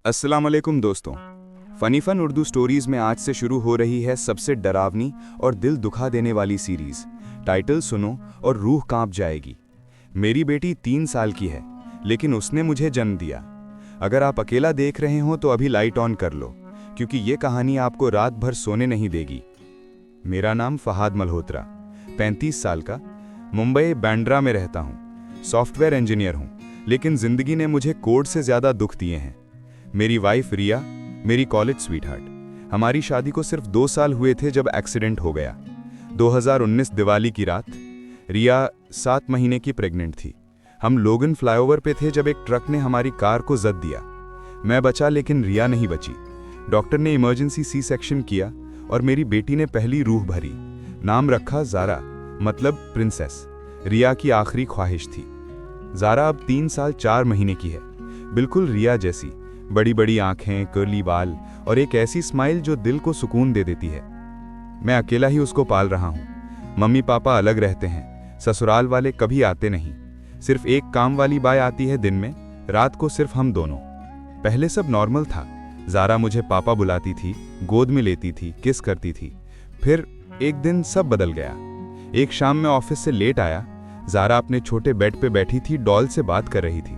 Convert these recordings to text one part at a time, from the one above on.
अस्सलाम वालेकुम दोस्तों। फ़नी फ़न उर्दू स्टोरीज़ में आज से शुरू हो रही है सबसे डरावनी और दिल दुखा देने वाली सीरीज़। टाइटल सुनो और रूह कांप जाएगी। मेरी बेटी 3 साल की है, लेकिन उसने मुझे जन्म दिया। अगर आप अकेला देख रहे हो तो अभी लाइट ऑन कर लो, क्योंकि ये कहानी आपको रात भर सोने नहीं देगी। मेरा नाम फ़हाद मल्होत्रा, 35 साल का, मुंबई बांद्रा में रहता हूँ। सॉफ्टवेयर इंजीनियर हूँ, लेकिन ज़िंदगी ने मुझे कोड से ज़्यादा दुख दिए हैं। मेरी वाइफ रिया, मेरी कॉलेज स्वीटहार्ट। हमारी शादी को सिर्फ 2 साल हुए थे जब एक्सीडेंट हो गया। 2019 दिवाली की रात। रिया 7 महीने की प्रेग्नेंट थी। हम लोगन फ्लाईओवर पे थे जब एक ट्रक ने हमारी कार को जद दिया। मैं बचा, लेकिन रिया नहीं बची। डॉक्टर ने इमरजेंसी सी सेक्शन किया और मेरी बेटी ने पहली रूह भरी। नाम रखा ज़ारा, मतलब प्रिंसेस। रिया की आखिरी ख्वाहिश थी। ज़ारा अब 3 साल 4 महीने की है, बिल्कुल रिया जैसी। बड़ी बड़ी आंखें, कर्ली बाल और एक ऐसी स्माइल जो दिल को सुकून दे देती है। मैं अकेला ही उसको पाल रहा हूँ। मम्मी पापा अलग रहते हैं, ससुराल वाले कभी आते नहीं। सिर्फ एक काम वाली बाई आती है दिन में, रात को सिर्फ हम दोनों। पहले सब नॉर्मल था। ज़ारा मुझे पापा बुलाती थी, गोद में लेती थी, किस करती थी। फिर एक दिन सब बदल गया। एक शाम में ऑफिस से लेट आया। ज़ारा अपने छोटे बेड पे बैठी थी, डॉल से बात कर रही थी।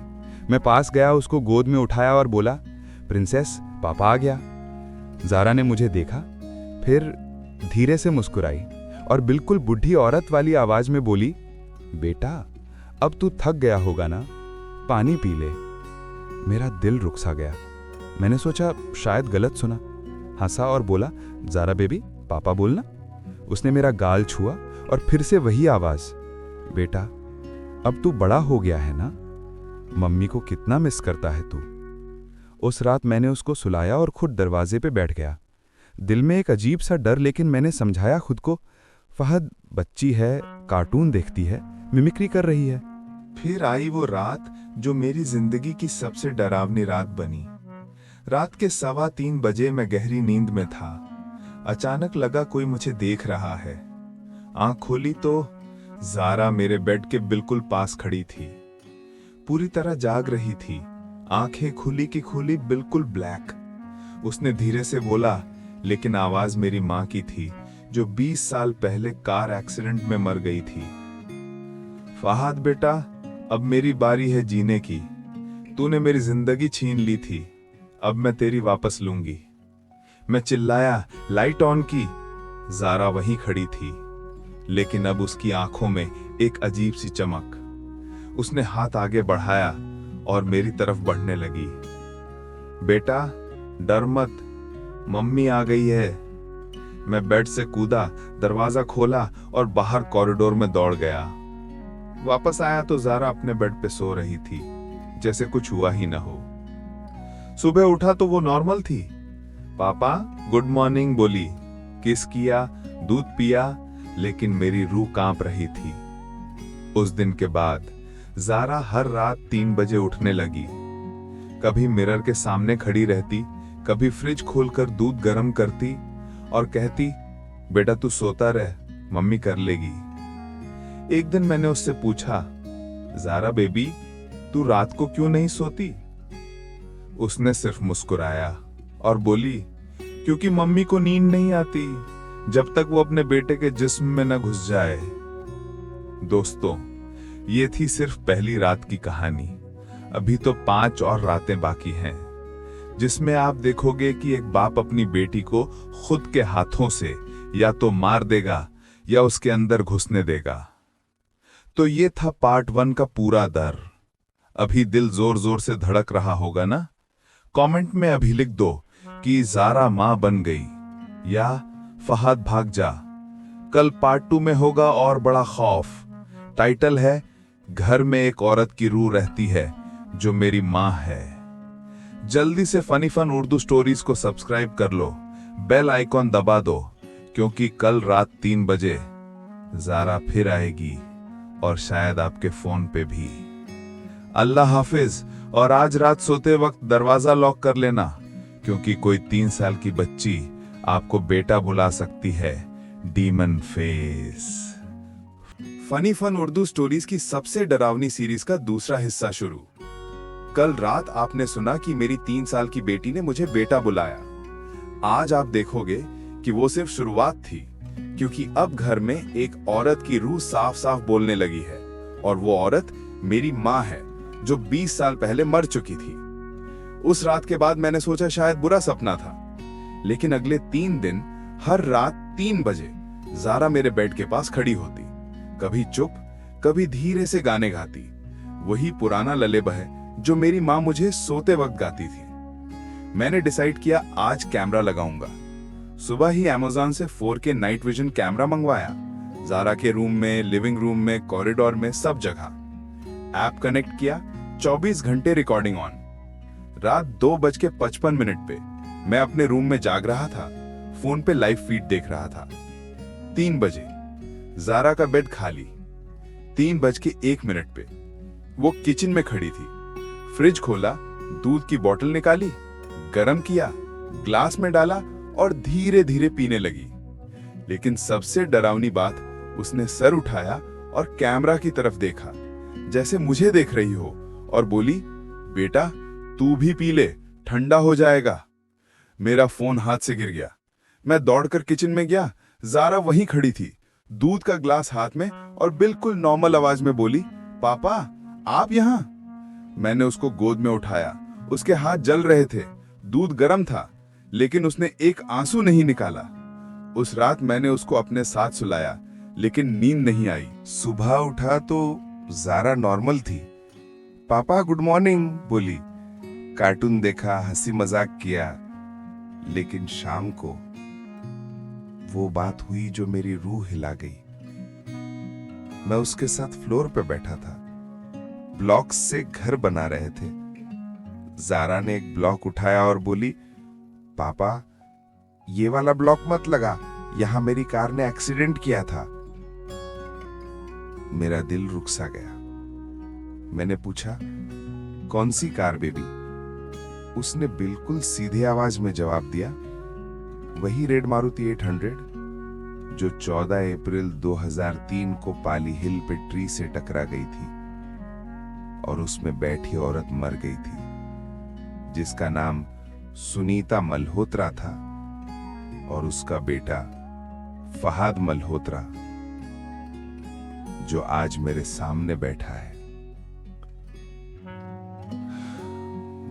मैं पास गया, उसको गोद में उठाया और बोला, प्रिंसेस, पापा आ गया। ज़ारा ने मुझे देखा, फिर धीरे से मुस्कुराई और बिल्कुल बुढ़ी औरत वाली आवाज में बोली, बेटा, अब तू थक गया होगा ना, पानी पी ले। मेरा दिल रुक सा गया। मैंने सोचा शायद गलत सुना। हंसा और बोला, ज़ारा बेबी, पापा बोलना। उसने मेरा गाल छुआ और फिर से वही आवाज, बेटा, अब तू बड़ा हो गया है ना, मम्मी को कितना मिस करता है तू। उस रात मैंने उसको सुलाया और खुद दरवाजे पे बैठ गया। दिल में एक अजीब सा डर, लेकिन मैंने समझाया खुद को, फहद बच्ची है, कार्टून देखती है, मिमिक्री कर रही है। फिर आई वो रात जो मेरी जिंदगी की सबसे डरावनी रात बनी। रात के 3:15 बजे मैं गहरी नींद में था। अचानक लगा कोई मुझे देख रहा है। आंख खोली तो ज़ारा मेरे बेड के बिल्कुल पास खड़ी थी। पूरी तरह जाग रही थी, आंखें खुली की खुली, बिल्कुल ब्लैक। उसने धीरे से बोला, लेकिन आवाज मेरी मां की थी, जो 20 साल पहले कार एक्सीडेंट में मर गई थी। फहद बेटा, अब मेरी बारी है जीने की। तूने मेरी जिंदगी छीन ली थी, अब मैं तेरी वापस लूंगी। मैं चिल्लाया, लाइट ऑन की। ज़ारा वहीं खड़ी थी, लेकिन अब उसकी आंखों में एक अजीब सी चमक। उसने हाथ आगे बढ़ाया और मेरी तरफ बढ़ने लगी। बेटा, डर मत, मम्मी आ गई है। मैं बेड से कूदा, दरवाजा खोला और बाहर कॉरिडोर में दौड़ गया। वापस आया तो ज़ारा अपने बेड पे सो रही थी, जैसे कुछ हुआ ही ना हो। सुबह उठा तो वो नॉर्मल थी। पापा गुड मॉर्निंग बोली, किस किया, दूध पिया, लेकिन मेरी रूह कांप रही थी। उस दिन के बाद ज़ारा हर रात 3 बजे उठने लगी। कभी मिरर के सामने खड़ी रहती, कभी फ्रिज खोलकर दूध गर्म करती और कहती, बेटा तू सोता रह, मम्मी कर लेगी। एक दिन मैंने उससे पूछा, ज़ारा बेबी, तू रात को क्यों नहीं सोती? उसने सिर्फ मुस्कुराया और बोली, क्योंकि मम्मी को नींद नहीं आती जब तक वो अपने बेटे के जिस्म में न घुस जाए। दोस्तों, ये थी सिर्फ पहली रात की कहानी। अभी तो 5 और रातें बाकी हैं, जिसमें आप देखोगे कि एक बाप अपनी बेटी को खुद के हाथों से या तो मार देगा या उसके अंदर घुसने देगा। तो ये था पार्ट 1 का पूरा डर। अभी दिल जोर जोर से धड़क रहा होगा ना? कमेंट में अभी लिख दो कि ज़ारा मां बन गई या फहद भाग जा। कल पार्ट 2 में होगा और बड़ा खौफ। टाइटल है, घर में एक औरत की रूह रहती है जो मेरी मां है। जल्दी से फनी फन उर्दू स्टोरीज को सब्सक्राइब कर लो, बेल आइकॉन दबा दो, क्योंकि कल रात 3 बजे ज़ारा फिर आएगी और शायद आपके फोन पे भी। अल्लाह हाफिज। और आज रात सोते वक्त दरवाजा लॉक कर लेना, क्योंकि कोई 3 साल की बच्ची आपको बेटा बुला सकती है। Demon face. Funny fun Urdu stories की सबसे डरावनी सीरीज का दूसरा हिस्सा शुरू। कल रात आपने सुना कि मेरी 3 साल की बेटी ने मुझे बेटा बुलाया। आज आप देखोगे कि वो सिर्फ शुरुआत थी, क्योंकि अब घर में एक औरत की रूह साफ साफ बोलने लगी है, और वो औरत मेरी माँ है, जो 20 साल पहले मर चुकी थी। उस रात के बाद मैंने सोचा शायद बुरा सपना था, लेकिन अगले 3 दिन हर रात 3 बजे जारा मेरे बेड के पास खड़ी होती, कभी चुप, कभी धीरे से गाने गाती, वही पुराना ललेबह जो मेरी माँ मुझे सोते वक्त गाती थी। मैंने डिसाइड किया आज कैमरा लगाऊंगा। सुबह ही अमेज़न से 4K नाइट विजन कैमरा मंगवाया। जारा के रूम में, लिविंग रूम में, कॉरिडोर में, सब जगह। ऐप कनेक्ट किया, 24 घंटे रिकॉर्डिंग ऑन। रात 2:55 पे मैं अपने रूम में जाग रहा था, फोन पे लाइव फीड देख रहा था। 3 बजे जारा का बेड खाली। 3:01 पे वो किचन में खड़ी थी। फ्रिज खोला, दूध की बोतल निकाली, गरम किया, ग्लास में डाला और धीरे धीरे पीने लगी। लेकिन सबसे डरावनी बात, उसने सर उठाया और कैमरा की तरफ देखा, जैसे मुझे देख रही हो, और बोली, बेटा तू भी पी ले, ठंडा हो जाएगा। मेरा फोन हाथ से गिर गया। मैं दौड़कर किचन में गया। जारा वहीं खड़ी थी, दूध का ग्लास हाथ में, और बिल्कुल नॉर्मल आवाज में बोली, पापा आप यहां? मैंने उसको गोद में उठाया। उसके हाथ जल रहे थे, दूध गर्म था, लेकिन उसने एक आंसू नहीं निकाला। उस रात मैंने उसको अपने साथ सुलाया, लेकिन नींद नहीं आई। सुबह उठा तो जारा नॉर्मल थी। पापा गुड मॉर्निंग बोली, कार्टून देखा, हंसी मजाक किया। लेकिन शाम को वो बात हुई जो मेरी रूह हिला गई। मैं उसके साथ फ्लोर पे बैठा था। ब्लॉक्स से घर बना रहे थे। जारा ने एक ब्लॉक उठाया और बोली, पापा ये वाला ब्लॉक मत लगा, यहां मेरी कार ने एक्सीडेंट किया था। मेरा दिल रुक सा गया। मैंने पूछा, कौन सी कार बेबी? उसने बिल्कुल सीधे आवाज में जवाब दिया, वही रेड मारुति 800 जो 14 अप्रैल 2003 को पाली हिल पे ट्री से टकरा गई थी और उसमें बैठी औरत मर गई थी, जिसका नाम सुनीता मल्होत्रा था, और उसका बेटा फहाद मल्होत्रा, जो आज मेरे सामने बैठा है।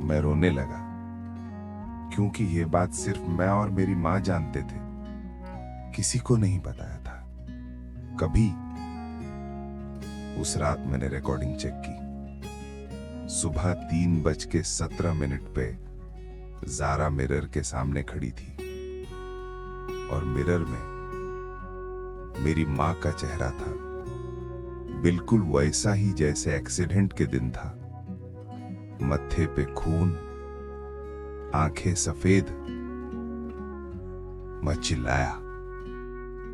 मैं रोने लगा, क्योंकि यह बात सिर्फ मैं और मेरी मां जानते थे, किसी को नहीं बताया था कभी। उस रात मैंने रिकॉर्डिंग चेक की। सुबह 3:17 पे जारा मिरर के सामने खड़ी थी, और मिरर में मेरी मां का चेहरा था, बिल्कुल वैसा ही जैसे एक्सीडेंट के दिन था। मत्थे पे खून, आंखें सफेद। मैं चिल्लाया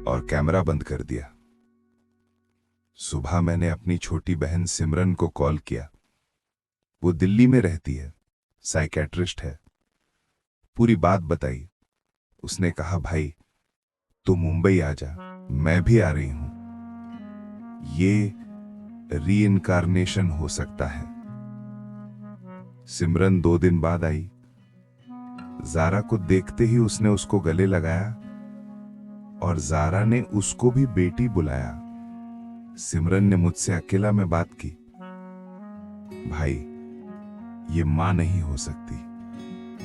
और कैमरा बंद कर दिया। सुबह मैंने अपनी छोटी बहन सिमरन को कॉल किया। वो दिल्ली में रहती है, साइकेट्रिस्ट है। पूरी बात बताई। उसने कहा, भाई तू मुंबई आ जा, मैं भी आ रही हूं। ये रीइंकार्नेशन हो सकता है। सिमरन 2 दिन बाद आई। जारा को देखते ही उसने उसको गले लगाया, और जारा ने उसको भी बेटी बुलाया। सिमरन ने मुझसे अकेला में बात की, भाई ये मां नहीं हो सकती,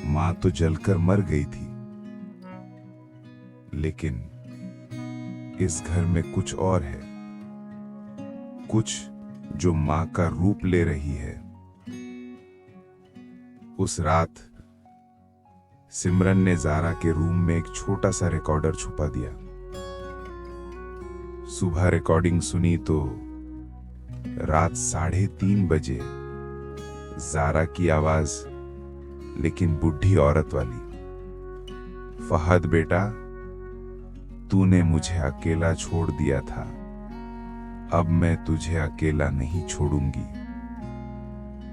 मां तो जलकर मर गई थी। लेकिन इस घर में कुछ और है, कुछ जो मां का रूप ले रही है। उस रात सिमरन ने जारा के रूम में एक छोटा सा रिकॉर्डर छुपा दिया। सुबह रिकॉर्डिंग सुनी तो रात 3:30 बजे जारा की आवाज, लेकिन बुढ़ी औरत वाली, फहद बेटा तूने मुझे अकेला छोड़ दिया था, अब मैं तुझे अकेला नहीं छोड़ूंगी।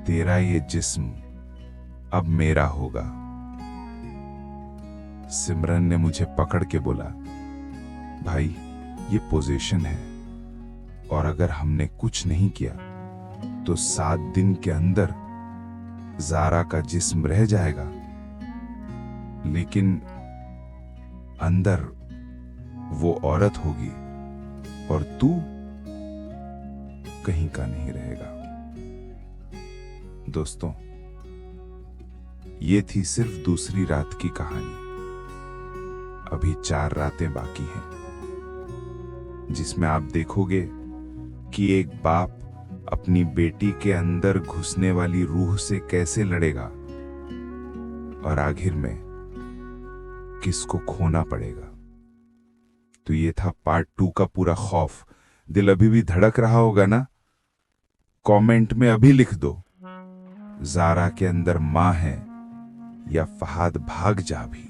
तेरा ये जिस्म अब मेरा होगा। सिमरन ने मुझे पकड़ के बोला, भाई ये पोजीशन है, और अगर हमने कुछ नहीं किया तो 7 दिन के अंदर जारा का जिस्म रह जाएगा, लेकिन अंदर वो औरत होगी और तू कहीं का नहीं रहेगा। दोस्तों, ये थी सिर्फ दूसरी रात की कहानी। अभी 4 रातें बाकी हैं, जिसमें आप देखोगे कि एक बाप अपनी बेटी के अंदर घुसने वाली रूह से कैसे लड़ेगा और आखिर में किसको खोना पड़ेगा। तो ये था पार्ट 2 का पूरा खौफ। दिल अभी भी धड़क रहा होगा ना? कमेंट में अभी लिख दो, जारा के अंदर मां है या फहाद भाग जा भी।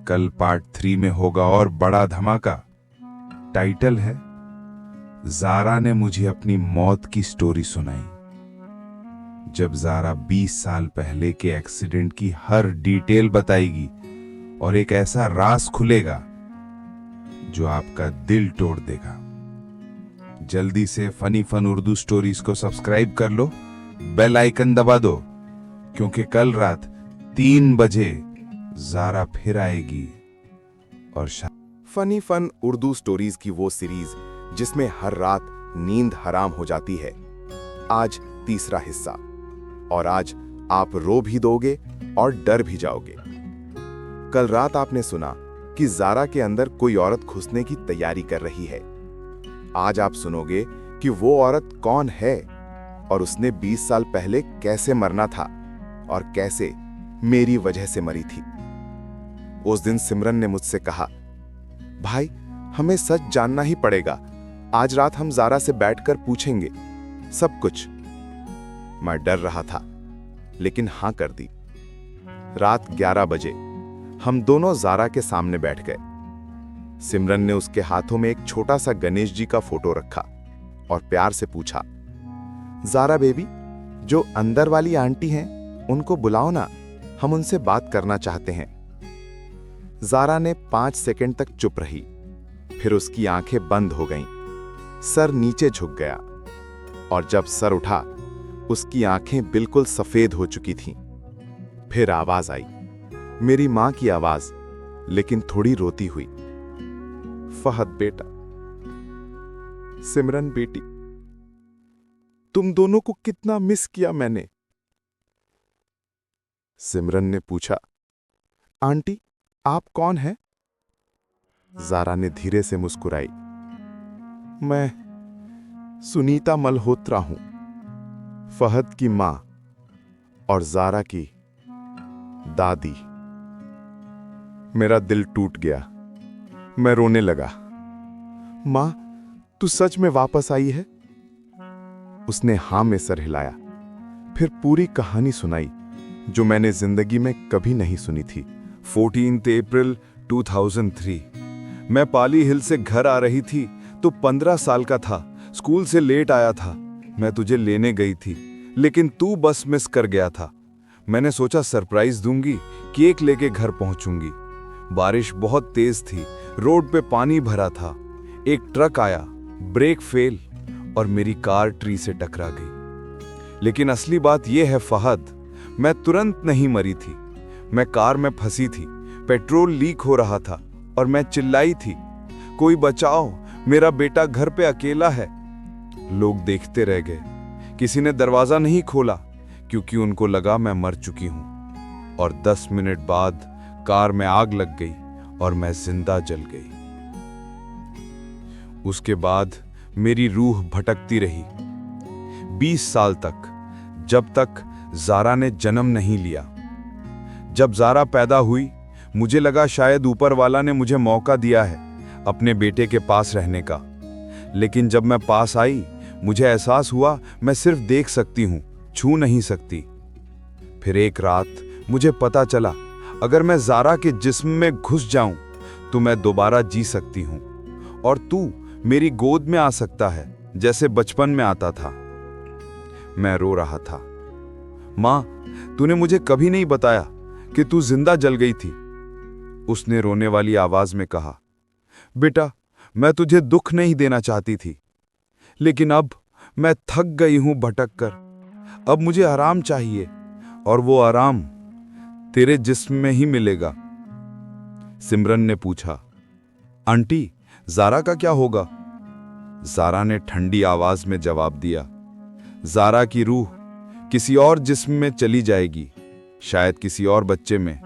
कल पार्ट 3 में होगा और बड़ा धमाका। टाइटल है जारा ने मुझे अपनी मौत की स्टोरी सुनाई। जब जारा 20 साल पहले के एक्सीडेंट की हर डिटेल बताएगी और एक ऐसा राज खुलेगा जो आपका दिल तोड़ देगा। जल्दी से फनी फन उर्दू स्टोरीज को सब्सक्राइब कर लो, बेल आइकन दबा दो, क्योंकि कल रात 3 बजे जारा फिर आएगी। और फनी फन उर्दू स्टोरीज की वो सीरीज जिसमें हर रात नींद हराम हो जाती है, आज तीसरा हिस्सा। और आज आप रो भी दोगे और डर भी जाओगे। कल रात आपने सुना कि जारा के अंदर कोई औरत घुसने की तैयारी कर रही है। आज आप सुनोगे कि वो औरत कौन है और उसने 20 साल पहले कैसे मरना था और कैसे मेरी वजह से मरी थी। उस दिन सिमरन ने मुझसे कहा, भाई हमें सच जानना ही पड़ेगा, आज रात हम जारा से बैठकर पूछेंगे सब कुछ। मैं डर रहा था, लेकिन हां कर दी। रात 11 बजे हम दोनों जारा के सामने बैठ गए। सिमरन ने उसके हाथों में एक छोटा सा गणेश जी का फोटो रखा और प्यार से पूछा, जारा बेबी, जो अंदर वाली आंटी हैं उनको बुलाओ ना, हम उनसे बात करना चाहते हैं। जारा ने 5 सेकंड तक चुप रही, फिर उसकी आंखें बंद हो गईं, सर नीचे झुक गया और जब सर उठा उसकी आंखें बिल्कुल सफेद हो चुकी थीं। फिर आवाज आई, मेरी मां की आवाज, लेकिन थोड़ी रोती हुई। फहद बेटा, सिमरन बेटी, तुम दोनों को कितना मिस किया मैंने। सिमरन ने पूछा, आंटी आप कौन हैं? जारा ने धीरे से मुस्कुराई, मैं सुनीता मल्होत्रा हूं, फहद की मां और जारा की दादी। मेरा दिल टूट गया, मैं रोने लगा। मां, तू सच में वापस आई है? उसने हां में सर हिलाया, फिर पूरी कहानी सुनाई जो मैंने जिंदगी में कभी नहीं सुनी थी। 14 अप्रैल 2003 मैं पाली हिल से घर आ रही थी तो 15 साल का था। स्कूल से लेट आया था। मैं तुझे लेने गई थी, लेकिन तू बस मिस कर गया था। मैंने सोचा सरप्राइज दूंगी, केक लेके घर पहुंचूंगी। बारिश बहुत तेज थी, रोड पे पानी भरा था। एक ट्रक आया, ब्रेक फेल और मेरी कार ट्री से टकरा गई। लेकिन असली बात यह है फहद, मैं तुरंत नहीं मरी थी। मैं कार में फंसी थी, पेट्रोल लीक हो रहा था और मैं चिल्लाई थी, कोई बचाओ, मेरा बेटा घर पे अकेला है। लोग देखते रह गए, किसी ने दरवाजा नहीं खोला क्योंकि उनको लगा मैं मर चुकी हूं। और 10 मिनट बाद कार में आग लग गई और मैं जिंदा जल गई। उसके बाद मेरी रूह भटकती रही 20 साल तक, जब तक जारा ने जन्म नहीं लिया। जब जारा पैदा हुई, मुझे लगा शायद ऊपर वाला ने मुझे मौका दिया है अपने बेटे के पास रहने का। लेकिन जब मैं पास आई, मुझे एहसास हुआ मैं सिर्फ देख सकती हूं, छू नहीं सकती। फिर एक रात मुझे पता चला, अगर मैं जारा के जिस्म में घुस जाऊं तो मैं दोबारा जी सकती हूं और तू मेरी गोद में आ सकता है जैसे बचपन में आता था। मैं रो रहा था। मां, तूने मुझे कभी नहीं बताया कि तू जिंदा जल गई थी, उसने रोने वाली आवाज में कहा। बेटा, मैं तुझे दुख नहीं देना चाहती थी, लेकिन अब मैं थक गई हूं भटक कर। अब मुझे आराम चाहिए, और वो आराम तेरे जिस्म में ही मिलेगा। सिमरन ने पूछा, आंटी ज़ारा का क्या होगा? ज़ारा ने ठंडी आवाज में जवाब दिया, ज़ारा की रूह किसी और जिस्म में चली जाएगी, शायद किसी और बच्चे में।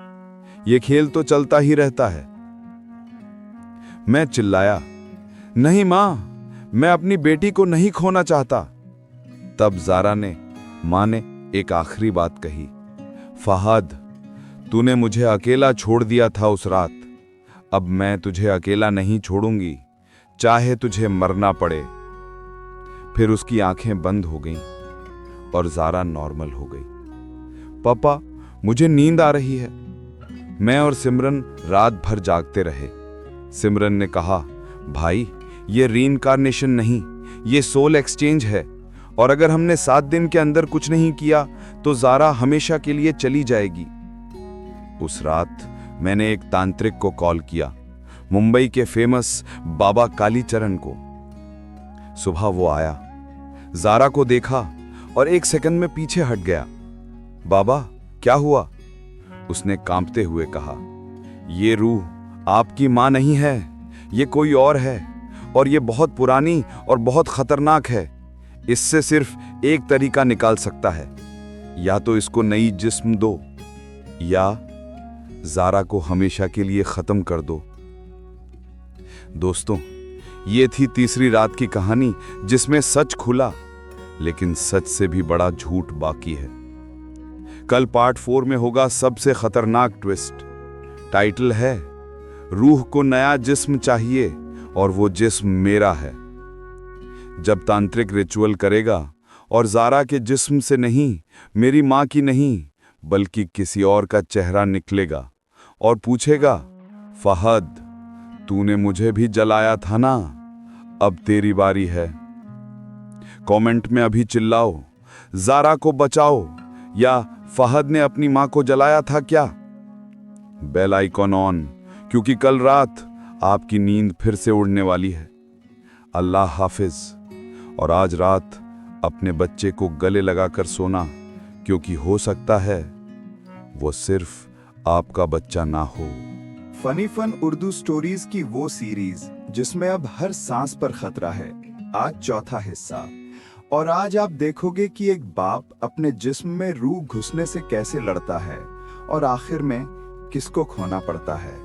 ये खेल तो चलता ही रहता है। मैं चिल्लाया, नहीं मां, मैं अपनी बेटी को नहीं खोना चाहता। तब ज़ारा ने, मां ने एक आखिरी बात कही, फहद, तूने मुझे अकेला छोड़ दिया था उस रात, अब मैं तुझे अकेला नहीं छोड़ूंगी, चाहे तुझे मरना पड़े। फिर उसकी आंखें बंद हो गईं और ज़ारा नॉर्मल हो गई। पापा, मुझे नींद आ रही है। मैं और सिमरन रात भर जागते रहे। सिमरन ने कहा, भाई ये रीइंकार्नेशन नहीं, ये सोल एक्सचेंज है, और अगर हमने 7 दिन के अंदर कुछ नहीं किया तो ज़ारा हमेशा के लिए चली जाएगी। उस रात मैंने एक तांत्रिक को कॉल किया, मुंबई के फेमस बाबा कालीचरण को। सुबह वो आया, ज़ारा को देखा और 1 सेकंड में पीछे हट गया। बाबा क्या हुआ? उसने कांपते हुए कहा, ये रूह आपकी मां नहीं है, ये कोई और है, और ये बहुत पुरानी और बहुत खतरनाक है। इससे सिर्फ एक तरीका निकाल सकता है, या तो इसको नई जिस्म दो, या ज़ारा को हमेशा के लिए खत्म कर दो। दोस्तों, ये थी तीसरी रात की कहानी, जिसमें सच खुला, लेकिन सच से भी बड़ा झूठ बाकी है। कल पार्ट 4 में होगा सबसे खतरनाक ट्विस्ट। टाइटल है, रूह को नया जिस्म चाहिए और वो जिस्म मेरा है। जब तांत्रिक रिचुअल करेगा और ज़ारा के जिस्म से नहीं, मेरी मां की नहीं, बल्कि किसी और का चेहरा निकलेगा और पूछेगा, फहद, तूने मुझे भी जलाया था ना, अब तेरी बारी है। कमेंट में अभी चिल्लाओ, ज़ारा को बचाओ, या फहद ने अपनी मां को जलाया था क्या? बेल आइकॉन ऑन, क्योंकि कल रात आपकी नींद फिर से उड़ने वाली है। अल्लाह हाफिज। और आज रात अपने बच्चे को गले लगाकर सोना, क्योंकि हो सकता है वो सिर्फ आपका बच्चा ना हो। फनी फन उर्दू स्टोरीज की वो सीरीज जिसमें अब हर सांस पर खतरा है, आज चौथा हिस्सा। और आज आप देखोगे कि एक बाप अपने जिस्म में रूह घुसने से कैसे लड़ता है और आखिर में किसको खोना पड़ता है।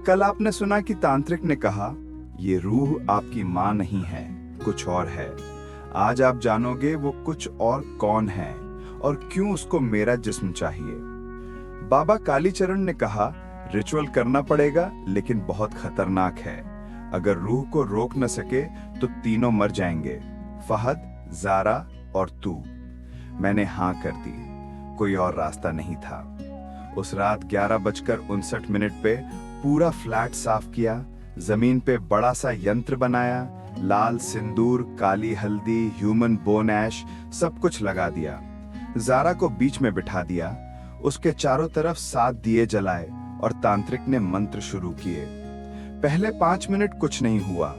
कल आपने सुना कि तांत्रिक ने कहा, ये रूह आपकी मां नहीं है, कुछ और है। आज आप जानोगे वो कुछ और कौन है और क्यों उसको मेरा जिस्म चाहिए। बाबा कालीचरण ने कहा, रिचुअल करना पड़ेगा, लेकिन बहुत खतरनाक है। अगर रूह को रोक न सके तो तीनों मर जाएंगे, फहद, ज़ारा और तू। मैंने हाँ कर दी, कोई और रास्ता नहीं था। उस रात 11:59 पे पूरा फ्लैट साफ किया, जमीन पे बड़ा सा यंत्र बनाया, लाल सिंदूर, काली हल्दी, ह्यूमन बोन ऐश, सब कुछ लगा दिया। ज़ारा को बीच में बिठा दिया, उसके चारों तरफ 7 दिए जलाए और तांत्रिक ने मंत्र शुरू किए। पहले 5 मिनट कुछ नहीं हुआ,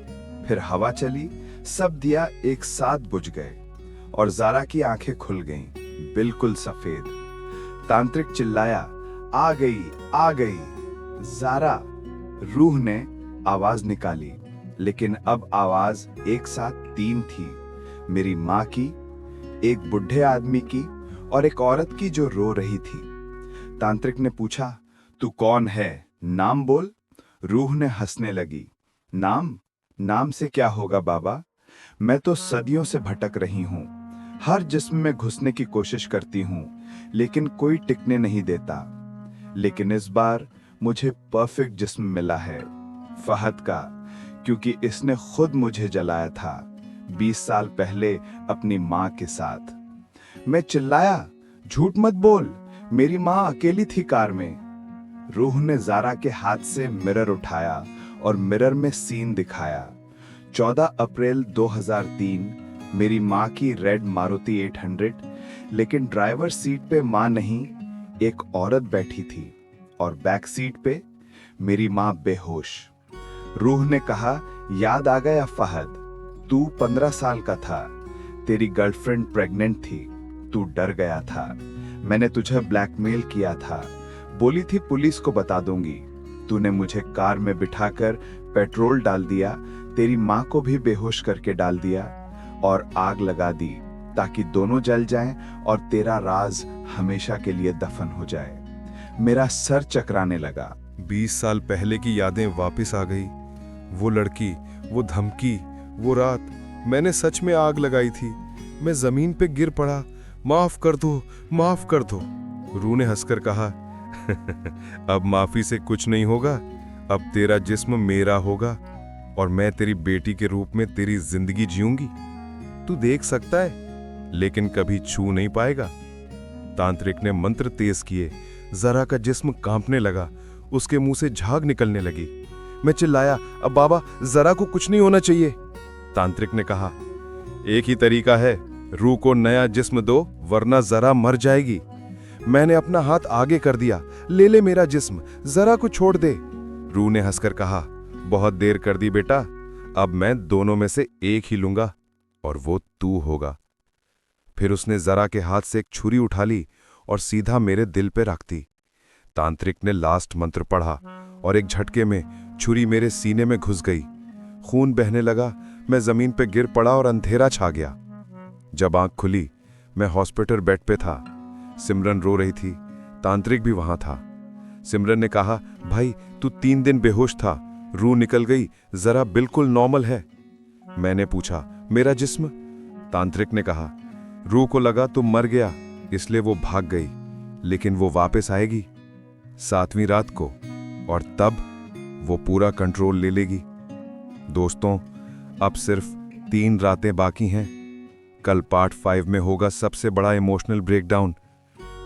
फिर हवा चली, सब दिया एक साथ बुझ गए और ज़ारा की आंखें खुल गईं, बिल्कुल सफेद। तांत्रिक चिल्लाया, आ गई, आ गई। ज़ारा, रूह ने आवाज निकाली, लेकिन अब आवाज एक साथ 3 थी, मेरी मां की, एक बुढ़े आदमी की और एक औरत की जो रो रही थी। तांत्रिक ने पूछा, तू कौन है, नाम बोल। रूह ने हंसने लगी, नाम से क्या होगा बाबा, मैं तो सदियों से भटक रही हूं, हर जिस्म में घुसने की कोशिश करती हूं, लेकिन कोई टिकने नहीं देता। लेकिन इस बार मुझे परफेक्ट जिस्म मिला है, फहद का, क्योंकि इसने खुद मुझे जलाया था 20 साल पहले अपनी मां के साथ। मैं चिल्लाया, झूठ मत बोल, मेरी मां अकेली थी कार में। रूह ने ज़ारा के हाथ से मिरर उठाया और मिरर में सीन दिखाया। 14 अप्रैल 2003, मेरी मां की रेड मारुति 800, लेकिन ड्राइवर सीट पे मां नहीं, एक औरत बैठी थी और बैक सीट पे मेरी मां बेहोश। रूह ने कहा, याद आ गया फहद, तू 15 साल का था, तेरी गर्लफ्रेंड प्रेग्नेंट थी, तू डर गया था। मैंने तुझे ब्लैकमेल किया था। बोली थी पुलिस को बता दूंगी। तूने मुझे कार में बिठाकर पेट्रोल डाल दिया, तेरी माँ को भी बेहोश करके डाल दिया और आग लगा दी ताकि दोनों जल जाएं और तेरा राज हमेशा के लिए दफन हो जाए। मेरा सर चकराने लगा। 20 साल पहले की यादें वापस आ गई। वो लड़की, वो धमकी, वो रात। मैंने सच में आग लगाई थी। मैं जमीन पे गिर पड़ा। माफ कर दो, माफ कर दो। रू ने हंसकर कहा, अब माफी से कुछ नहीं होगा। अब तेरा जिस्म मेरा होगा और मैं तेरी बेटी के रूप में तेरी जिंदगी जीऊंगी। तू देख सकता है लेकिन कभी छू नहीं पाएगा। तांत्रिक ने मंत्र तेज किए। जरा का जिस्म कांपने लगा। उसके मुंह से झाग निकलने लगी। मैं चिल्लाया, अब बाबा जरा को कुछ नहीं होना चाहिए। तांत्रिक ने कहा, एक ही तरीका है, रूह को नया जिस्म दो वरना जरा मर जाएगी। मैंने अपना हाथ आगे कर दिया। ले ले मेरा जिस्म, जरा को छोड़ दे। रूह ने हंसकर कहा, बहुत देर कर दी बेटा, अब मैं दोनों में से एक ही लूंगा और वो तू होगा। फिर उसने जरा के हाथ से एक छुरी उठा ली और सीधा मेरे दिल पे रख दी। तांत्रिक ने लास्ट मंत्र पढ़ा और एक झटके में छुरी मेरे सीने में घुस गई। खून बहने लगा। मैं जमीन पे गिर पड़ा और अंधेरा छा गया। जब आंख खुली, मैं हॉस्पिटल बेड पे था। सिमरन रो रही थी। तांत्रिक भी वहां था। सिमरन ने कहा, भाई तू 3 दिन बेहोश था, रूह निकल गई, जरा बिल्कुल नॉर्मल है। मैंने पूछा, मेरा जिस्म? तांत्रिक ने कहा, रूह को लगा तुम मर गया इसलिए वो भाग गई, लेकिन वो वापस आएगी 7वीं रात को और तब वो पूरा कंट्रोल ले लेगी। दोस्तों, अब सिर्फ 3 रातें बाकी हैं। कल पार्ट 5 में होगा सबसे बड़ा इमोशनल ब्रेकडाउन।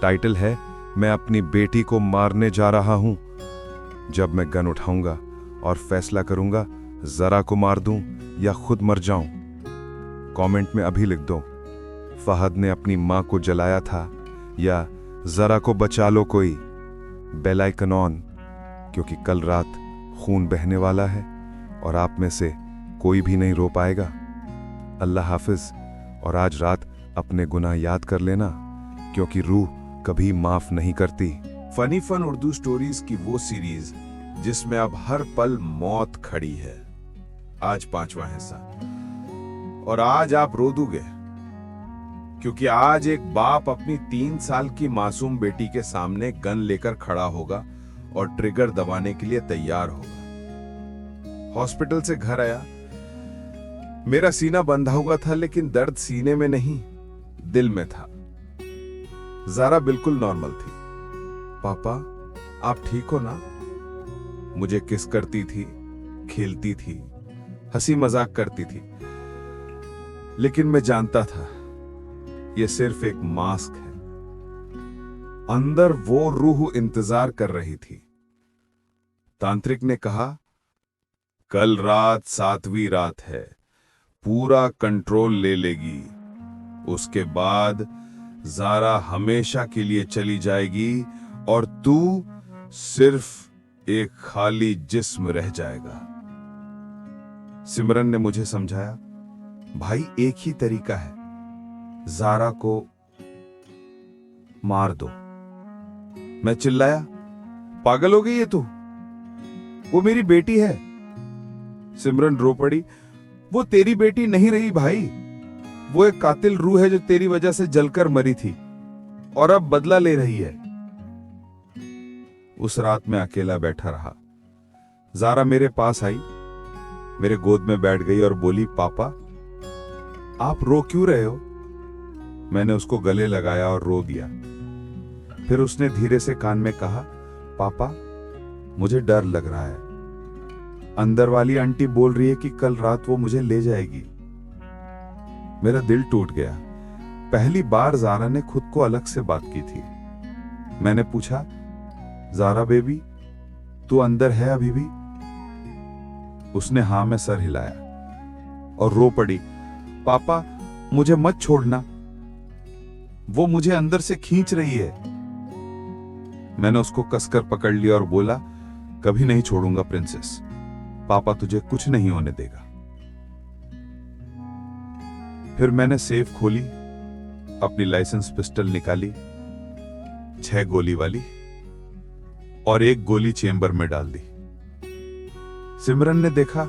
टाइटल है, मैं अपनी बेटी को मारने जा रहा हूं। जब मैं गन उठाऊंगा और फैसला करूंगा जरा को मार दूं या खुद मर जाऊं। कमेंट में अभी लिख दो, फहद ने अपनी मां को जलाया था या जरा को बचा लो कोई। बेल आइकन ऑन, क्योंकि कल रात खून बहने वाला है और आप में से कोई भी नहीं रो पाएगा। अल्लाह हाफिज। और आज रात अपने गुनाह याद कर लेना, क्योंकि रूह कभी माफ नहीं करती। फनी फन उर्दू स्टोरीज की वो सीरीज जिसमें अब हर पल मौत खड़ी है, आज 5वां हिस्सा। और आज आप रो दोगे, क्योंकि आज एक बाप अपनी 3 साल की मासूम बेटी के सामने गन लेकर खड़ा होगा और ट्रिगर दबाने के लिए तैयार होगा। हॉस्पिटल से घर आया, मेरा सीना बंधा हुआ था, लेकिन दर्द सीने में नहीं, दिल में था। ज़ारा बिल्कुल नॉर्मल थी। पापा, आप ठीक हो ना? मुझे किस करती थी, खेलती थी, हंसी मजाक करती थी, लेकिन मैं जानता था यह सिर्फ एक मास्क है। अंदर वो रूह इंतजार कर रही थी। तांत्रिक ने कहा, कल रात 7वीं रात है, पूरा कंट्रोल ले लेगी। उसके बाद ज़ारा हमेशा के लिए चली जाएगी और तू सिर्फ एक खाली जिस्म रह जाएगा। सिमरन ने मुझे समझाया, भाई एक ही तरीका है, ज़ारा को मार दो। मैं चिल्लाया, पागल हो गई है तू? वो मेरी बेटी है। सिमरन रो पड़ी, वो तेरी बेटी नहीं रही भाई, वो एक कातिल रूह है जो तेरी वजह से जलकर मरी थी और अब बदला ले रही है। उस रात मैं अकेला बैठा रहा। ज़ारा मेरे पास आई, मेरे गोद में बैठ गई और बोली, पापा आप रो क्यों रहे हो? मैंने उसको गले लगाया और रो दिया। फिर उसने धीरे से कान में कहा, पापा मुझे डर लग रहा है। अंदर वाली आंटी बोल रही है कि कल रात वो मुझे ले जाएगी। मेरा दिल टूट गया। पहली बार ज़ारा ने खुद को अलग से बात की थी। मैंने पूछा, ज़ारा बेबी, तू अंदर है अभी भी? उसने हां में सर हिलाया और रो पड़ी, पापा मुझे मत छोड़ना, वो मुझे अंदर से खींच रही है। मैंने उसको कसकर पकड़ लिया और बोला, कभी नहीं छोड़ूंगा प्रिंसेस, पापा तुझे कुछ नहीं होने देगा। फिर मैंने सेफ खोली अपनी लाइसेंस पिस्टल निकाली, 6 गोली वाली, और 1 गोली चेंबर में डाल दी। सिमरन ने देखा,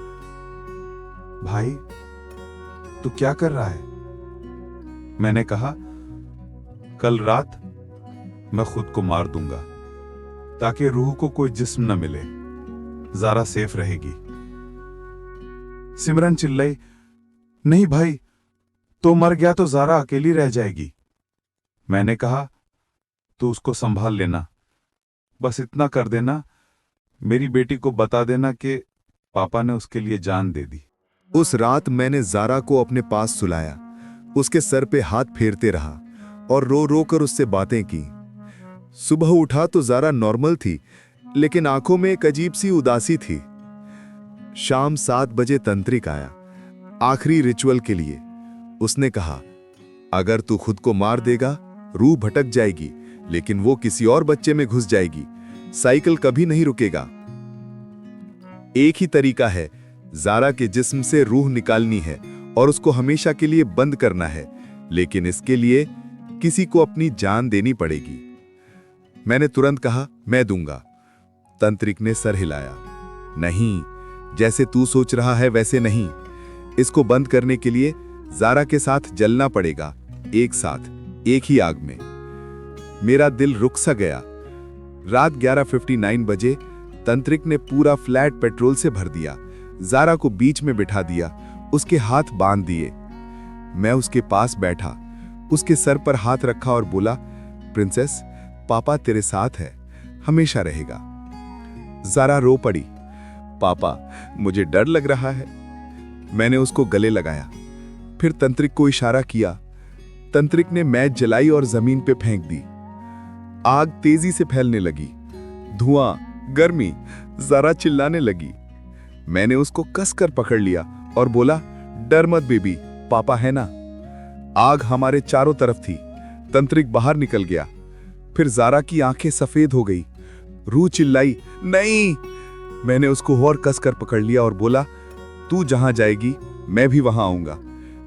भाई तू क्या कर रहा है? मैंने कहा, कल रात मैं खुद को मार दूंगा ताकि रूह को कोई जिस्म न मिले, ज़ारा सेफ रहेगी। सिमरन चिल्लाई, नहीं भाई, तो मर गया तो ज़ारा अकेली रह जाएगी। मैंने कहा, तू उसको संभाल लेना, बस इतना कर देना, मेरी बेटी को बता देना कि पापा ने उसके लिए जान दे दी। उस रात मैंने ज़ारा को अपने पास सुलाया, उसके सर पे हाथ फेरते रहा और रो रो कर उससे बातें की। सुबह उठा तो ज़ारा नॉर्मल थी, लेकिन आंखों में एक अजीब सी उदासी थी। शाम 7 बजे तंत्रिक आया, आखिरी रिचुअल के लिए। उसने कहा, अगर तू खुद को मार देगा, रूह भटक जाएगी, लेकिन वो किसी और बच्चे में घुस जाएगी। साइकिल कभी नहीं रुकेगा। एक ही तरीका है, ज़ारा के जिस्म से रूह निकालनी है और उसको हमेशा के लिए बंद करना है, लेकिन इसके लिए किसी को अपनी जान देनी पड़ेगी। मैंने तुरंत कहा, मैं दूंगा। तंत्रिक ने सर हिलाया, नहीं, जैसे तू सोच रहा है वैसे नहीं। इसको बंद करने के लिए ज़ारा के साथ जलना पड़ेगा, एक साथ, एक ही आग में। मेरा दिल रुक सा गया। रात 11:59 बजे तंत्रिक ने पूरा फ्लैट पेट्रोल से भर दिया, ज़ारा को बीच में बिठा दिया, उसके हाथ बांध दिए। मैं उसके पास बैठा, उसके सर पर हाथ रखा और बोला, प्रिंसेस, पापा तेरे साथ है, हमेशा रहेगा। ज़ारा रो पड़ी, पापा मुझे डर लग रहा है। मैंने उसको गले लगाया, फिर तंत्रिक को इशारा किया। तंत्रिक ने मैच जलाई और जमीन पे फेंक दी। आग तेजी से फैलने लगी, धुआं, गर्मी। ज़ारा चिल्लाने लगी। मैंने उसको कसकर पकड़ लिया और बोला, डर मत बेबी, पापा है ना। आग हमारे चारों तरफ थी। तंत्रिक बाहर निकल गया। फिर ज़ारा की आंखें सफेद हो गई। रूह चिल्लाई, नहीं। मैंने उसको और कसकर पकड़ लिया और बोला, तू जहां जाएगी मैं भी वहां आऊंगा।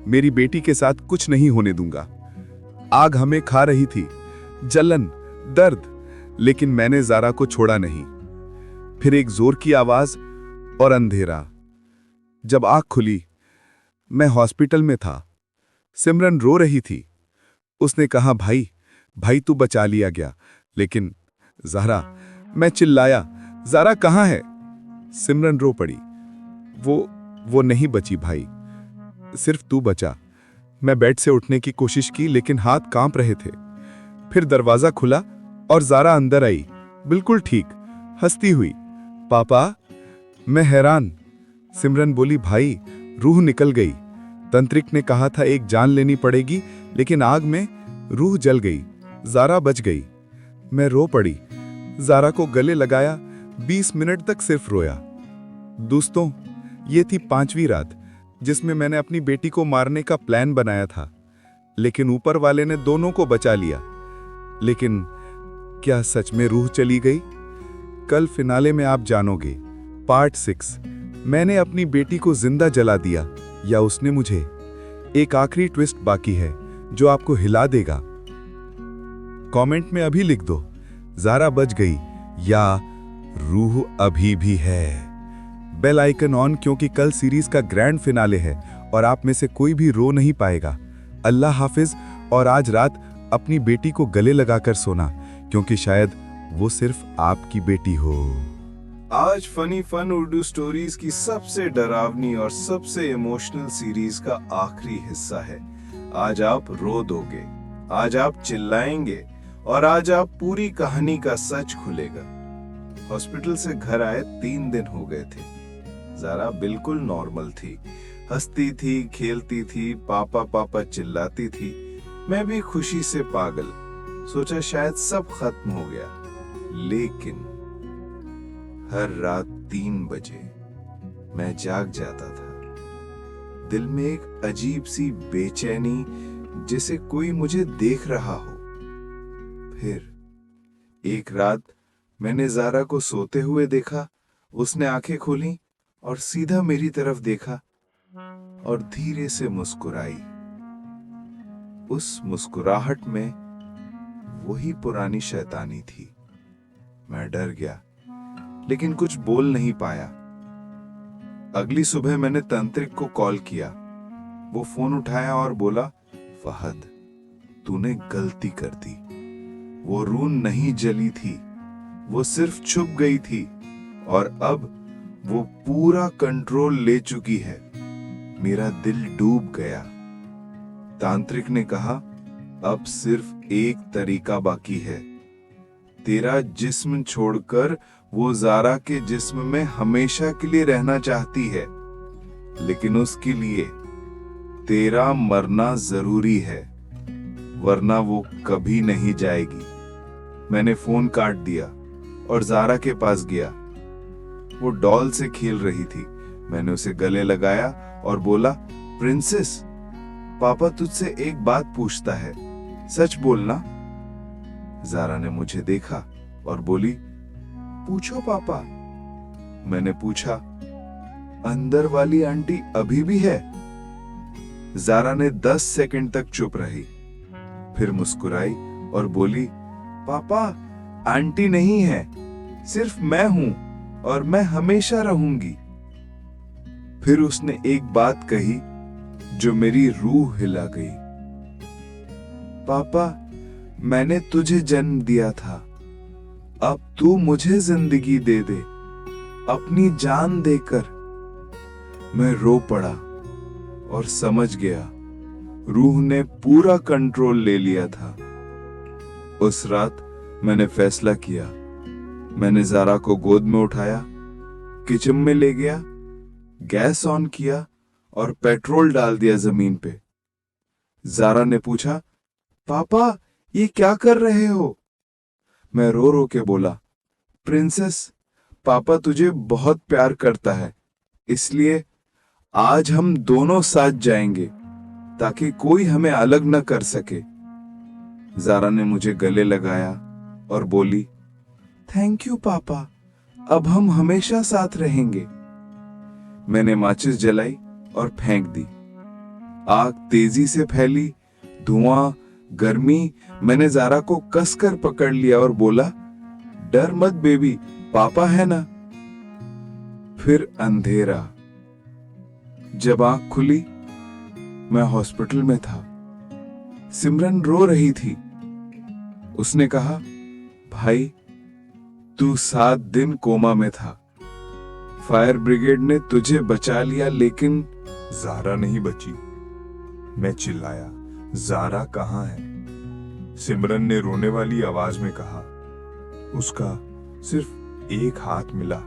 मेरी बेटी के साथ कुछ नहीं होने दूंगा। आग हमें खा रही थी, जलन, दर्द, लेकिन मैंने ज़ारा को छोड़ा नहीं। फिर एक जोर की आवाज और अंधेरा। जब आंख खुली, मैं हॉस्पिटल में था। सिमरन रो रही थी। उसने कहा, भाई तू बचा लिया गया, लेकिन ज़ारा। मैं चिल्लाया, ज़ारा कहाँ है? सिमरन रो पड़ी, वो नहीं बची भाई, सिर्फ तू बचा। मैं बेड से उठने की कोशिश की, लेकिन हाथ कांप रहे थे। फिर दरवाजा खुला और ज़ारा अंदर आई, बिल्कुल ठीक, हंसती हुई। पापा? मैं हैरान। सिमरन बोली, भाई रूह निकल गई। तंत्रिक ने कहा था एक जान लेनी पड़ेगी, लेकिन आग में रूह जल गई, ज़ारा बच गई। मैं रो पड़ी, ज़ारा को गले लगाया, 20 मिनट तक सिर्फ रोया। दोस्तों, ये थी 5वीं रात जिसमें मैंने अपनी बेटी को मारने का प्लान बनाया था, लेकिन ऊपर वाले ने दोनों को बचा लिया। लेकिन क्या सच में रूह चली गई? कल फिनाले में आप जानोगे। पार्ट 6, मैंने अपनी बेटी को जिंदा जला दिया या उसने मुझे। एक आखिरी ट्विस्ट बाकी है जो आपको हिला देगा। कमेंट में अभी लिख दो, ज़ारा बच गई या रूह अभी भी है। बेल आइकन ऑन, क्योंकि कल सीरीज का ग्रैंड फिनाले है और आप में से कोई भी रो नहीं पाएगा। अल्लाह हाफिज, और आज रात अपनी बेटी को गले लगाकर सोना, क्योंकि शायद वो सिर्फ आपकी बेटी हो। आज फनी फन उर्दू स्टोरीज की सबसे डरावनी और सबसे इमोशनल सीरीज का आखिरी हिस्सा है। आज आप रो दोगे, आज आप चिल्लाएंगे और आज आप पूरी कहानी का सच खुलेगा। हॉस्पिटल से घर आए 3 दिन हो गए थे। ज़ारा बिल्कुल नॉर्मल थी, हंसती थी, खेलती थी, पापा पापा चिल्लाती थी। मैं भी खुशी से पागल, सोचा शायद सब खत्म हो गया। लेकिन हर रात 3 बजे मैं जाग जाता था, दिल में एक अजीब सी बेचैनी, जैसे कोई मुझे देख रहा हो। फिर एक रात मैंने ज़ारा को सोते हुए देखा। उसने आंखें खोली और सीधा मेरी तरफ देखा और धीरे से मुस्कुराई। उस मुस्कुराहट में वही पुरानी शैतानी थी। मैं डर गया, लेकिन कुछ बोल नहीं पाया। अगली सुबह मैंने तांत्रिक को कॉल किया। वो फोन उठाया और बोला, फहद, तूने गलती कर दी। वो रूह नहीं जली थी, वो सिर्फ छुप गई थी और अब वो पूरा कंट्रोल ले चुकी है। मेरा दिल डूब गया। तांत्रिक ने कहा, अब सिर्फ एक तरीका बाकी है। तेरा जिस्म छोड़कर वो ज़ारा के जिस्म में हमेशा के लिए रहना चाहती है, लेकिन उसके लिए तेरा मरना जरूरी है, वरना वो कभी नहीं जाएगी। मैंने फोन काट दिया और ज़ारा के पास गया। वो डॉल से खेल रही थी। मैंने उसे गले लगाया और बोला, प्रिंसेस, पापा तुझसे एक बात पूछता है, सच बोलना। ज़ारा ने मुझे देखा और बोली, पूछो पापा। मैंने पूछा, अंदर वाली आंटी अभी भी है? ज़ारा ने 10 सेकंड तक चुप रही, फिर मुस्कुराई और बोली, पापा, आंटी नहीं है, सिर्फ मैं हूं और मैं हमेशा रहूंगी। फिर उसने एक बात कही जो मेरी रूह हिला गई। पापा, मैंने तुझे जन्म दिया था, अब तू मुझे जिंदगी दे दे, अपनी जान देकर। मैं रो पड़ा और समझ गया, रूह ने पूरा कंट्रोल ले लिया था। उस रात मैंने फैसला किया। मैंने ज़ारा को गोद में उठाया, किचन में ले गया, गैस ऑन किया और पेट्रोल डाल दिया जमीन पे। ज़ारा ने पूछा, पापा, ये क्या कर रहे हो? मैं रो रो के बोला, प्रिंसेस, पापा तुझे बहुत प्यार करता है, इसलिए आज हम दोनों साथ जाएंगे ताकि कोई हमें अलग न कर सके। ज़ारा ने मुझे गले लगाया और बोली, थैंक यू पापा, अब हम हमेशा साथ रहेंगे। मैंने माचिस जलाई और फेंक दी। आग तेजी से फैली, धुआं, गर्मी। मैंने ज़ारा को कसकर पकड़ लिया और बोला, डर मत बेबी, पापा है ना। फिर अंधेरा। जब आंख खुली, मैं हॉस्पिटल में था। सिमरन रो रही थी। उसने कहा, भाई, तू 7 दिन कोमा में था। फायर ब्रिगेड ने तुझे बचा लिया, लेकिन ज़ारा नहीं बची। मैं चिल्लाया, ज़ारा कहाँ है? सिमरन ने रोने वाली आवाज में कहा, उसका सिर्फ एक हाथ मिला,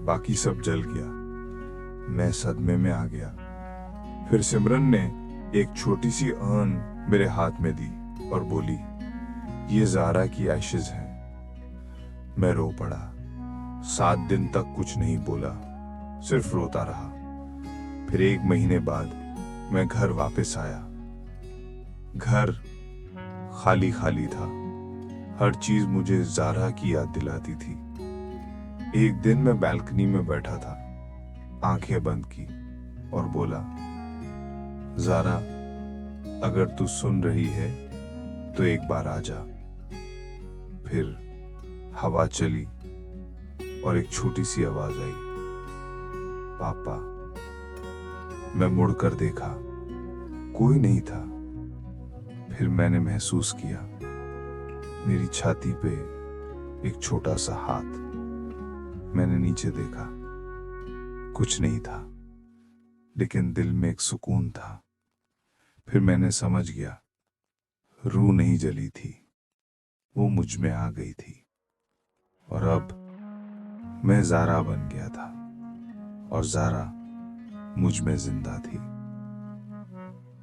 बाकी सब जल गया। मैं सदमे में आ गया। फिर सिमरन ने एक छोटी सी अर्न मेरे हाथ में दी और बोली, ये ज़ारा की एशेज हैं। मैं रो पड़ा। 7 दिन तक कुछ नहीं बोला, सिर्फ रोता रहा। फिर 1 महीने बाद मैं घर वापस आया। घर खाली खाली था। हर चीज मुझे ज़ारा की याद दिलाती थी। एक दिन मैं बालकनी में बैठा था, आंखें बंद की और बोला, ज़ारा, अगर तू सुन रही है तो एक बार आ जा। फिर हवा चली और एक छोटी सी आवाज आई, पापा। मैं मुड़कर देखा, कोई नहीं था। फिर मैंने महसूस किया, मेरी छाती पे एक छोटा सा हाथ। मैंने नीचे देखा, कुछ नहीं था, लेकिन दिल में एक सुकून था। फिर मैंने समझ गया, रूह नहीं जली थी, वो मुझ में आ गई थी और अब मैं ज़ारा बन गया था और ज़ारा मुझ में जिंदा थी।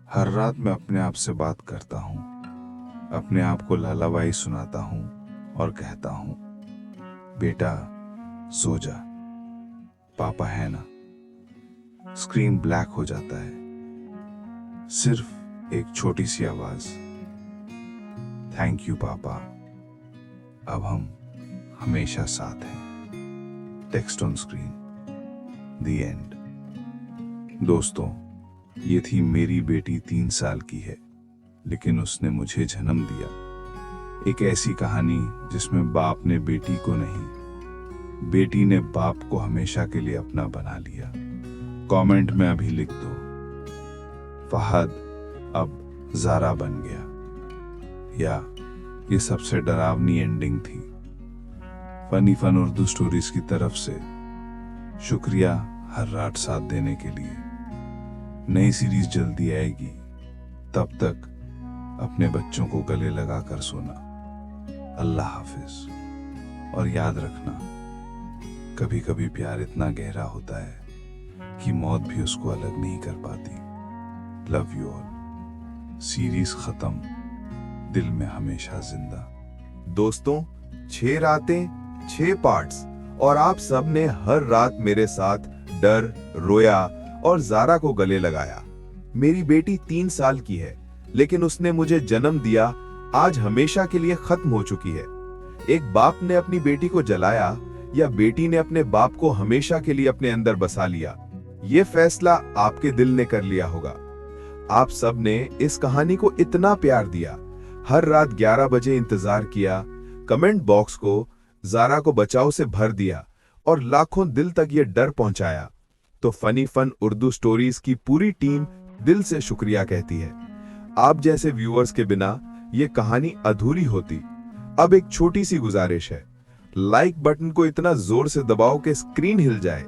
हर रात मैं अपने आप से बात करता हूँ, अपने आप को ललावाई सुनाता हूँ और कहता हूँ, बेटा सो जा, पापा है ना। स्क्रीन ब्लैक हो जाता है, सिर्फ एक छोटी सी आवाज, थैंक यू पापा, अब हम हमेशा साथ हैं। Text on screen, the end. दोस्तों, ये थी मेरी बेटी 3 साल की है, लेकिन उसने मुझे जन्म दिया। एक ऐसी कहानी जिसमें बाप ने बेटी को नहीं, बेटी ने बाप को हमेशा के लिए अपना बना लिया। कमेंट में अभी लिख दो, फहद अब ज़ारा बन गया। या ये सबसे डरावनी एंडिंग थी। फनी फन उर्दू स्टोरीज की तरफ से शुक्रिया हर रात साथ देने के लिए। नई सीरीज जल्दी आएगी, तब तक अपने बच्चों को गले लगा कर सोना। अल्लाह हाफिज। और याद रखना, कभी कभी प्यार इतना गहरा होता है कि मौत भी उसको अलग नहीं कर पाती। Love you all. सीरीज खत्म, दिल में हमेशा जिंदा। दोस्तों, 6 रातें 6 पार्ट्स, और आप सब ने हर रात मेरे साथ डर, रोया और ज़ारा को गले लगाया। मेरी बेटी 3 साल की है, लेकिन उसने मुझे जन्म दिया आज हमेशा के लिए खत्म हो चुकी है। एक बाप ने अपनी बेटी को जलाया या बेटी ने अपने बाप को हमेशा के लिए अपने अंदर बसा लिया, ये फैसला आपके दिल ने कर लिया होगा। आप सब ने इस कहानी को इतना प्यार दिया, हर रात 11 बजे इंतजार किया, कमेंट बॉक्स को ज़ारा को बचाओ से भर दिया और लाखों दिल तक ये डर पहुंचाया। तो फनी फन उर्दू स्टोरीज की पूरी टीम दिल से शुक्रिया कहती है। आप जैसे व्यूअर्स के बिना ये कहानी अधूरी होती। अब एक छोटी सी गुजारिश है, लाइक बटन को इतना जोर से दबाओ कि स्क्रीन हिल जाए।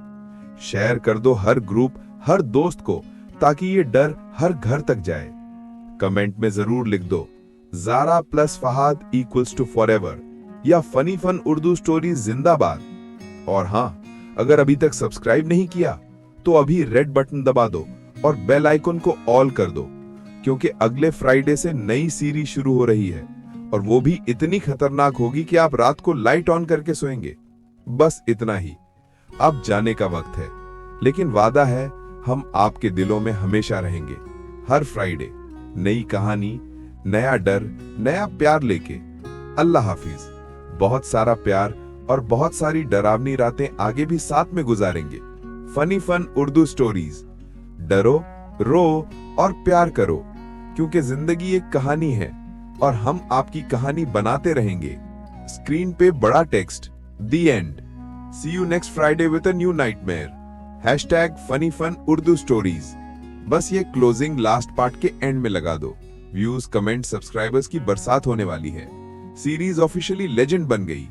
शेयर कर दो हर ग्रुप, हर दोस्त को, ताकि ये डर हर घर तक जाए। कमेंट में जरूर लिख दो, Zara plus Fahad equals to forever, या फनी फन उर्दू स्टोरी जिंदाबाद। और हाँ, अगर अभी तक सब्सक्राइब नहीं किया तो अभी रेड बटन दबा दो और बेल आइकन को ऑल कर दो, क्योंकि अगले फ्राइडे से नई सीरीज शुरू हो रही है, और वो भी इतनी खतरनाक होगी कि आप रात को लाइट ऑन करके सोएंगे। बस इतना ही। अब जाने का वक्त है, लेकिन वादा है हम आपके दिलों में हमेशा रहेंगे। हर फ्राइडे नई कहानी, नया डर, नया प्यार लेके। अल्लाह हाफिज। बहुत सारा प्यार और बहुत सारी डरावनी रातें आगे भी साथ में गुजारेंगे। Funny fun Urdu stories. डरो, रो और प्यार करो, क्योंकि जिंदगी एक कहानी है और हम आपकी कहानी बनाते रहेंगे। स्क्रीन पे बड़ा text, the end. See you next Friday with a new nightmare. #Funny fun Urdu stories. बस ये क्लोजिंग लास्ट पार्ट के एंड में लगा दो। व्यूज, कमेंट, सब्सक्राइबर्स की बरसात होने वाली है। सीरीज ऑफिशियली लेजेंड बन गई।